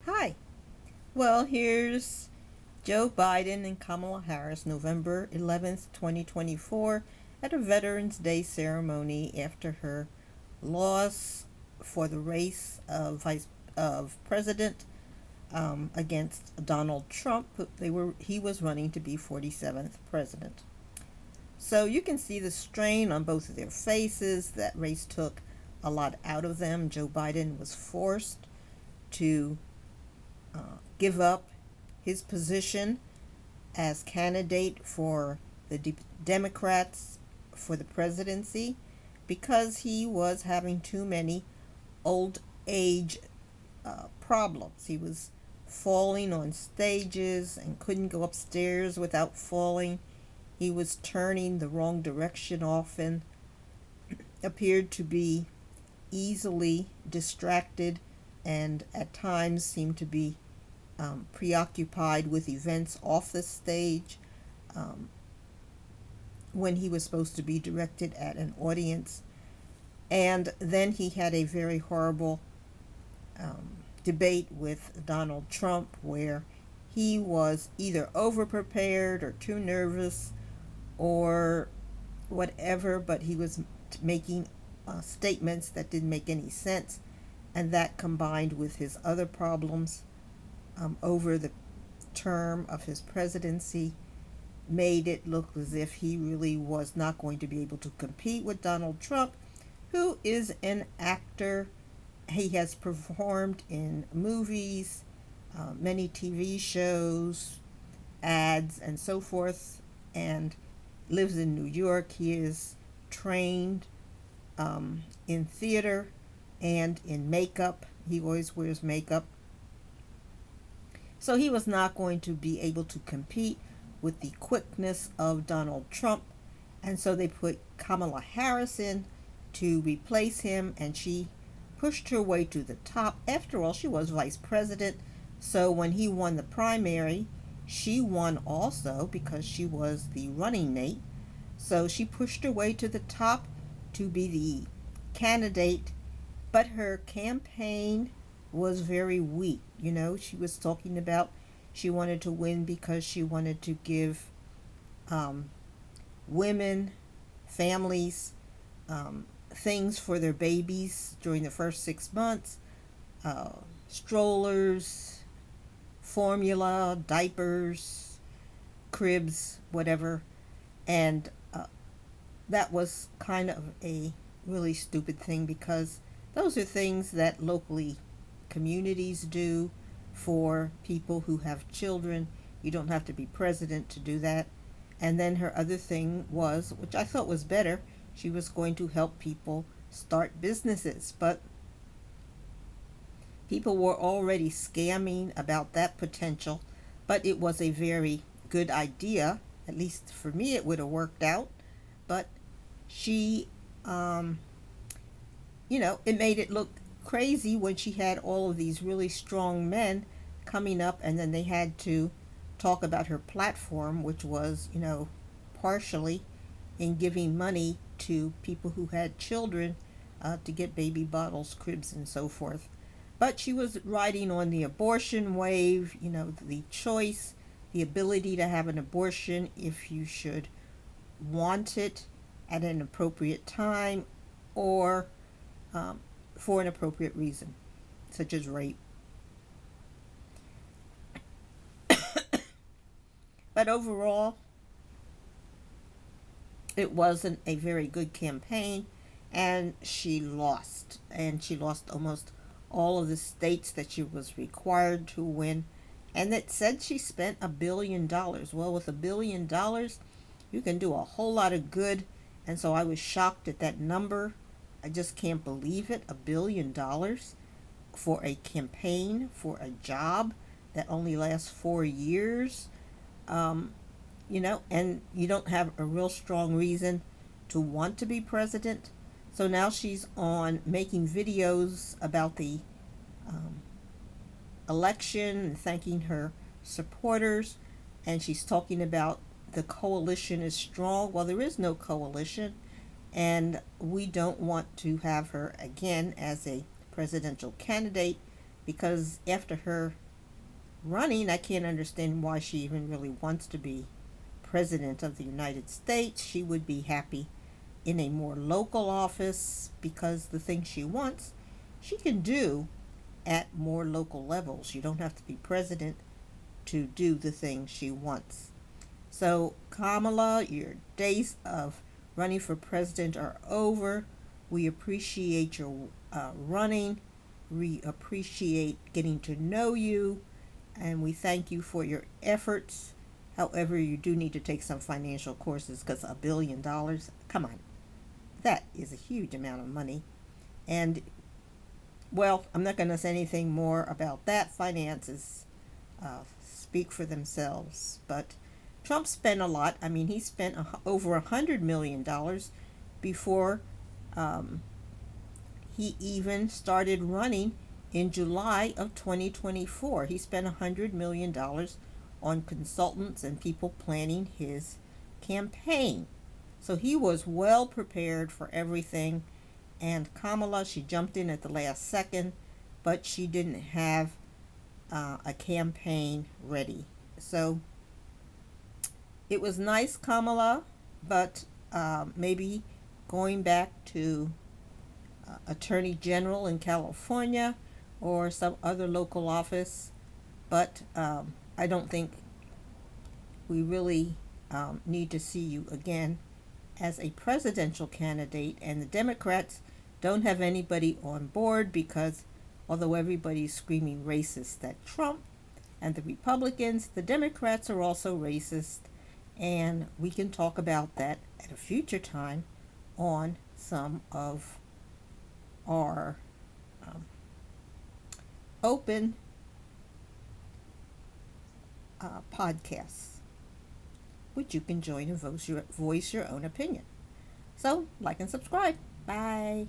Hi. Well, here's Joe Biden and Kamala Harris, November 11th, 2024, at a Veterans Day ceremony after her loss for the race of vice of president against Donald Trump. He was running to be 47th president. So you can see the strain on both of their faces. That race took a lot out of them. Joe Biden was forced to give up his position as candidate for the Democrats for the presidency because he was having too many old age problems. He was falling on stages and couldn't go upstairs without falling. He was turning the wrong direction often, appeared to be easily distracted, and at times seemed to be preoccupied with events off the stage um, when he was supposed to be directed at an audience. And then he had a very horrible debate with Donald Trump where he was either overprepared or too nervous or whatever, but he was making statements that didn't make any sense. And that combined with his other problems over the term of his presidency made it look as if he really was not going to be able to compete with Donald Trump, who is an actor. He has performed in movies, many TV shows, ads, and so forth, and lives in New York. He is trained in theater and in makeup. He always wears makeup. So he was not going to be able to compete with the quickness of Donald Trump. And so they put Kamala Harris in to replace him, and she pushed her way to the top. After all, she was vice president. So when he won the primary, she won also because she was the running mate. So she pushed her way to the top to be the candidate, but her campaign was very weak. She was talking about she wanted to win because she wanted to give women, families, things for their babies during the first 6 months, uh, strollers, formula, diapers, cribs, whatever. And that was kind of a really stupid thing because those are things that locally communities do for people who have children. You don't have to be president to do that. And then her other thing was, which I thought was better, she was going to help people start businesses. But people were already scamming about that potential. But it was a very good idea. At least for me, it would have worked out. But she, it made it look crazy when she had all of these really strong men coming up, and then they had to talk about her platform, which was, partially in giving money to people who had children to get baby bottles, cribs, and so forth. But she was riding on the abortion wave, the choice, the ability to have an abortion if you should want it at an appropriate time or for an appropriate reason, such as rape. But overall, it wasn't a very good campaign, and she lost. And she lost almost all of the states that she was required to win. And it said she spent $1 billion. Well, with $1 billion, you can do a whole lot of good. And so I was shocked at that number. I just can't believe it. $1 billion for a campaign, for a job that only lasts 4 years. Um, and you don't have a real strong reason to want to be president. So now she's on making videos about the um, election and thanking her supporters. And she's talking about the coalition is strong. Well, there is no coalition. And we don't want to have her again as a presidential candidate because after her running, I can't understand why she even really wants to be president of the United States. She would be happy in a more local office because the things she wants, she can do at more local levels. You don't have to be president to do the things she wants. So, Kamala, your days of running for president are over. We appreciate your running. We appreciate getting to know you. And we thank you for your efforts. However, you do need to take some financial courses because $1 billion, come on, that is a huge amount of money. And, well, I'm not going to say anything more about that. Finances speak for themselves. But Trump spent a lot. I mean, he spent over $100 million before he even started running in July of 2024. He spent $100 million on consultants and people planning his campaign. So he was well prepared for everything. And Kamala, she jumped in at the last second, but she didn't have a campaign ready. So it was nice, Kamala, but maybe going back to Attorney General in California or some other local office. But I don't think we really need to see you again as a presidential candidate. And the Democrats don't have anybody on board because although everybody's screaming racist at Trump and the Republicans, the Democrats are also racist. And we can talk about that at a future time on some of our open podcasts, which you can join and voice your own opinion. So, like and subscribe. Bye.